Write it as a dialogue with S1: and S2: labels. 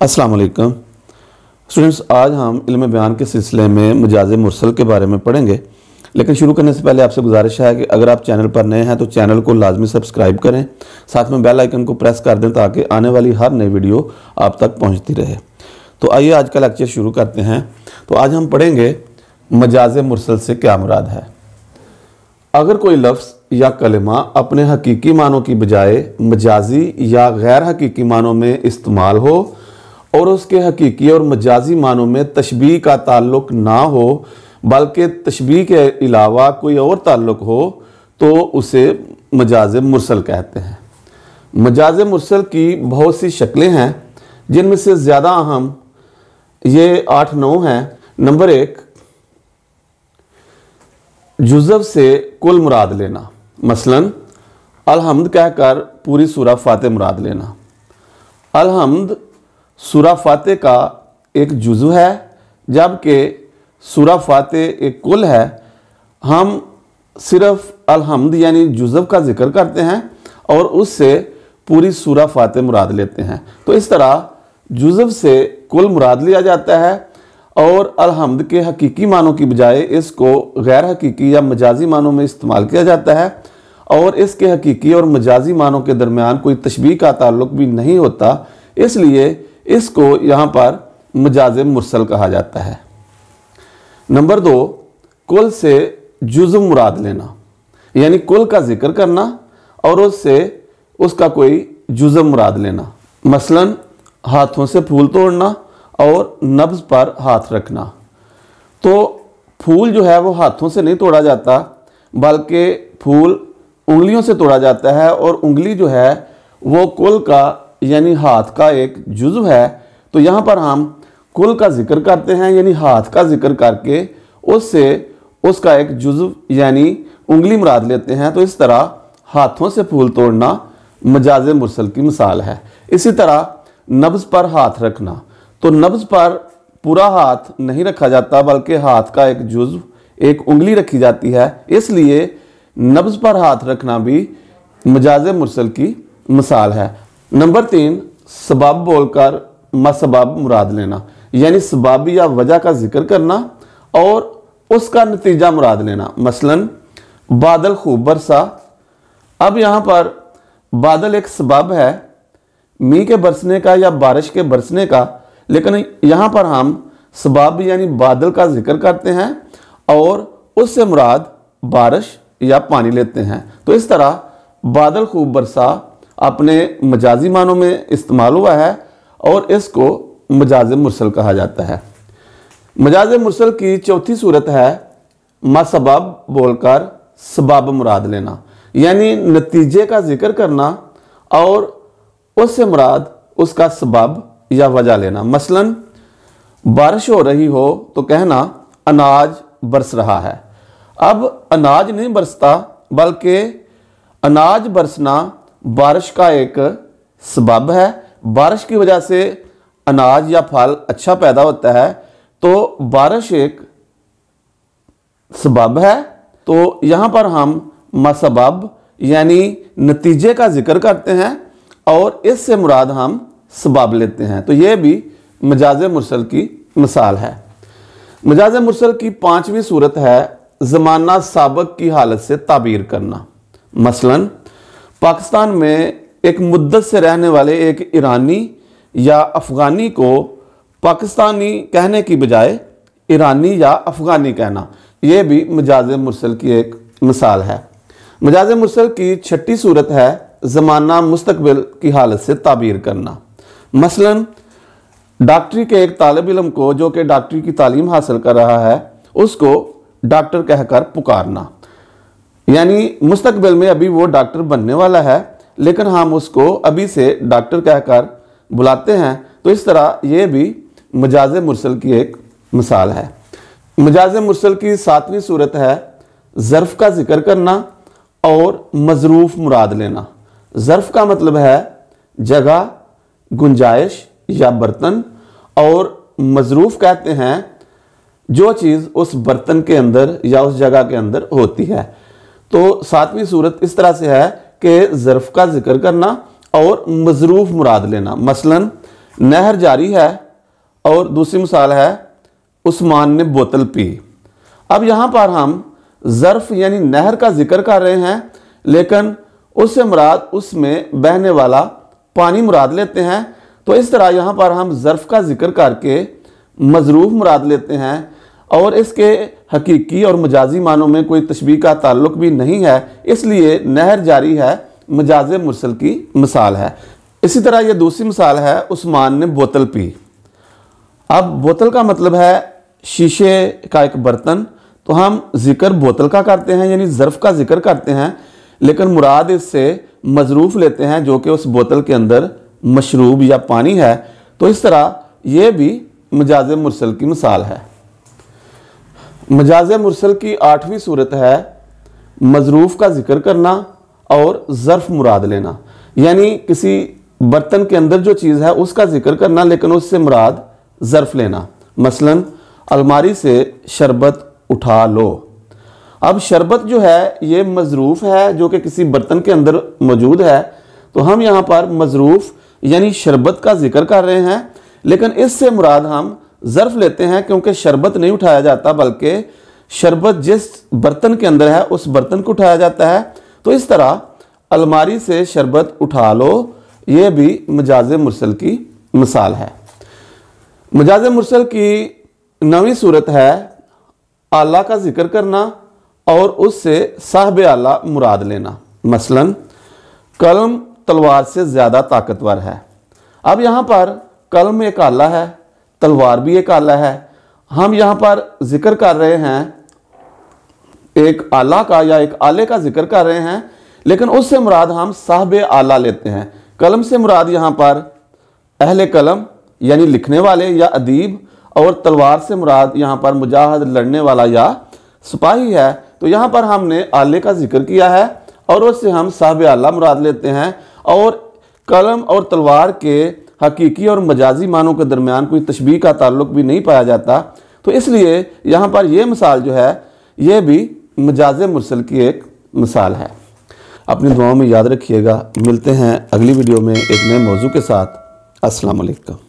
S1: अस्सलाम वालेकुम स्टूडेंट्स, आज हम इल्म बयान के सिलसिले में मजाज मुरसल के बारे में पढ़ेंगे। लेकिन शुरू करने से पहले आपसे गुजारिश है कि अगर आप चैनल पर नए हैं तो चैनल को लाजमी सब्सक्राइब करें, साथ में बेल आइकन को प्रेस कर दें ताकि आने वाली हर नई वीडियो आप तक पहुंचती रहे। तो आइए आज का लेक्चर शुरू करते हैं। तो आज हम पढ़ेंगे मजाज मुरसल से क्या मुराद है। अगर कोई लफ्ज़ या कलिमा अपने हकीकी मानों की बजाय मजाजी या गैर हकीकी मानों में इस्तेमाल हो और उसके हकीकी और मजाजी मानों में तशबीह का ताल्लुक ना हो बल्कि तशबीह के अलावा कोई और ताल्लुक हो तो उसे मजाज मुरसल कहते हैं। मजाज मुरसल की बहुत सी शक्लें हैं, जिनमें से ज़्यादा अहम ये 8-9 हैं। नंबर 1, जुज़व से कुल मुराद लेना, मसलन अलहम्द कहकर पूरी सूरा फातिहा मुराद लेना। अलहम्द सूरा फातिहा का एक जुज़व है, जबकि सूरा फातिहा एक कुल है। हम सिर्फ अलहम्द यानी जुज़व का जिक्र करते हैं और उससे पूरी सूरा फातिहा मुराद लेते हैं। तो इस तरह जुज़व से कुल मुराद लिया जाता है और अलहम्द के हकीकी मानों की बजाय इसको गैर हकीकी या मजाजी मानों में इस्तेमाल किया जाता है और इसके हकीकी और मजाजी मानों के दरमियान कोई तशबीह का ताल्लुक भी नहीं होता, इसलिए इसको यहाँ पर मजाज मुरसल कहा जाता है। नंबर 2, कुल से जुज़व मुराद लेना, यानी कुल का जिक्र करना और उससे उसका कोई जुज़व मुराद लेना। मसलन हाथों से फूल तोड़ना और नब्ज़ पर हाथ रखना। तो फूल जो है वो हाथों से नहीं तोड़ा जाता बल्कि फूल उंगलियों से तोड़ा जाता है और उंगली जो है वो कुल का यानी हाथ का एक जुज़व है। तो यहाँ पर हम कुल का जिक्र करते हैं यानी हाथ का जिक्र करके उससे उसका एक जुज़व यानी उंगली मुराद लेते हैं। तो इस तरह हाथों से फूल तोड़ना मजाज मुरसल की मिसाल है। इसी तरह नब्ज़ पर हाथ रखना, तो नब्ज़ पर पूरा हाथ नहीं रखा जाता बल्कि हाथ का एक जुज़व एक उंगली रखी जाती है, इसलिए नब्ज़ पर हाथ रखना भी मजाज मुरसल की मिसाल है। नंबर 3, सबब बोलकर मसबब मुराद लेना, यानी सबब या वजह का जिक्र करना और उसका नतीजा मुराद लेना। मसलन बादल खूब बरसा। अब यहाँ पर बादल एक सबब है मींह के बरसने का या बारिश के बरसने का, लेकिन यहाँ पर हम सबब यानी बादल का जिक्र करते हैं और उससे मुराद बारिश या पानी लेते हैं। तो इस तरह बादल खूब बरसा अपने मजाजी मानों में इस्तेमाल हुआ है और इसको मजाज मुरसल कहा जाता है। मजाज मुरसल की चौथी सूरत है मसबब बोलकर सबब मुराद लेना, यानी नतीजे का जिक्र करना और उससे मुराद उसका सबब या वजह लेना। मसलन बारिश हो रही हो तो कहना अनाज बरस रहा है। अब अनाज नहीं बरसता बल्कि अनाज बरसना बारिश का एक सबब है। बारिश की वजह से अनाज या फल अच्छा पैदा होता है, तो बारिश एक सबब है। तो यहाँ पर हम मसबब यानी नतीजे का जिक्र करते हैं और इससे मुराद हम सबब लेते हैं। तो ये भी मजाज मुरसल की मिसाल है। मजाज मुरसल की 5वीं सूरत है ज़माना साबक की हालत से ताबीर करना। मसलन पाकिस्तान में एक मुद्दत से रहने वाले एक ईरानी या अफ़गानी को पाकिस्तानी कहने की बजाय ईरानी या अफ़गानी कहना, यह भी मजाज मुरसल की एक मिसाल है। मजाज मुरसल की 6ठी सूरत है ज़माना मुस्तकबिल की हालत से ताबीर करना। मसलन डॉक्टरी के एक तालिब इल्म को जो कि डॉक्टरी की तालीम हासिल कर रहा है उसको डॉक्टर कहकर पुकारना, यानी मुस्तकबिल में अभी वो डॉक्टर बनने वाला है लेकिन हम उसको अभी से डॉक्टर कहकर बुलाते हैं। तो इस तरह ये भी मजाज मुरसल की एक मिसाल है। मजाज मुरसल की 7वीं सूरत है ज़र्फ़ का जिक्र करना और मज़रूफ़ मुराद लेना। ज़र्फ़ का मतलब है जगह, गुंजाइश या बर्तन, और मज़रूफ़ कहते हैं जो चीज़ उस बर्तन के अंदर या उस जगह के अंदर होती है। तो 7वीं सूरत इस तरह से है कि ज़र्फ़ का जिक्र करना और मज़रूफ़ मुराद लेना। मसलन नहर जारी है और दूसरी मिसाल है उस्मान ने बोतल पी। अब यहाँ पर हम ज़र्फ़ यानी नहर का जिक्र कर रहे हैं, लेकिन उससे मुराद उसमें बहने वाला पानी मुराद लेते हैं। तो इस तरह यहाँ पर हम ज़र्फ़ का जिक्र करके मज़रूफ़ मुराद लेते हैं और इसके हकीकी और मजाजी मानों में कोई तशबीह का ताल्लुक भी नहीं है, इसलिए नहर जारी है मजाज मुरसल की मिसाल है। इसी तरह ये दूसरी मिसाल है उस्मान ने बोतल पी। अब बोतल का मतलब है शीशे का एक बर्तन, तो हम जिक्र बोतल का करते हैं यानी ज़र्फ़ का जिक्र करते हैं, लेकिन मुराद इससे मज़रूफ़ लेते हैं जो कि उस बोतल के अंदर मशरूब या पानी है। तो इस तरह ये भी मजाज मुरसल की मिसाल है। मजाज मुरसल की 8वीं सूरत है मज़रूफ़ का जिक्र करना और ज़र्फ़ मुराद लेना, यानी किसी बर्तन के अंदर जो चीज़ है उसका जिक्र करना लेकिन उससे मुराद ज़र्फ़ लेना। मसलन अलमारी से शरबत उठा लो। अब शरबत जो है ये मज़रूफ़ है जो कि किसी बर्तन के अंदर मौजूद है, तो हम यहाँ पर मज़रूफ़ यानी शरबत का जिक्र कर रहे हैं, लेकिन इससे मुराद हम ज़र्फ़ लेते हैं क्योंकि शरबत नहीं उठाया जाता बल्कि शरबत जिस बर्तन के अंदर है उस बर्तन को उठाया जाता है। तो इस तरह अलमारी से शरबत उठा लो ये भी मजाज मुरसल की मिसाल है। मजाज मुरसल की 9वीं सूरत है आला का जिक्र करना और उससे साहब आला मुराद लेना। मसलन कलम तलवार से ज़्यादा ताकतवर है। अब यहाँ पर कलम एक आला है, तलवार भी एक आला है। हम यहाँ पर जिक्र कर रहे हैं एक आला का या एक आले का जिक्र कर रहे हैं, लेकिन उससे मुराद हम साहब आला लेते हैं। कलम से मुराद यहाँ पर अहले कलम यानी लिखने वाले या अदीब, और तलवार से मुराद यहाँ पर मुजाहिद लड़ने वाला या सिपाही है। तो यहाँ पर हमने आले का जिक्र किया है और उससे हम साहब आला मुराद लेते हैं, और कलम और तलवार के हकीकी और मजाजी मानों के दरमियान कोई तशबीह का ताल्लुक भी नहीं पाया जाता। तो इसलिए यहाँ पर यह मिसाल जो है ये भी मजाज मुरसल की एक मिसाल है। अपनी दुआओं में याद रखिएगा। मिलते हैं अगली वीडियो में एक नए मौजू के साथ। अस्सलाम वालेकुम।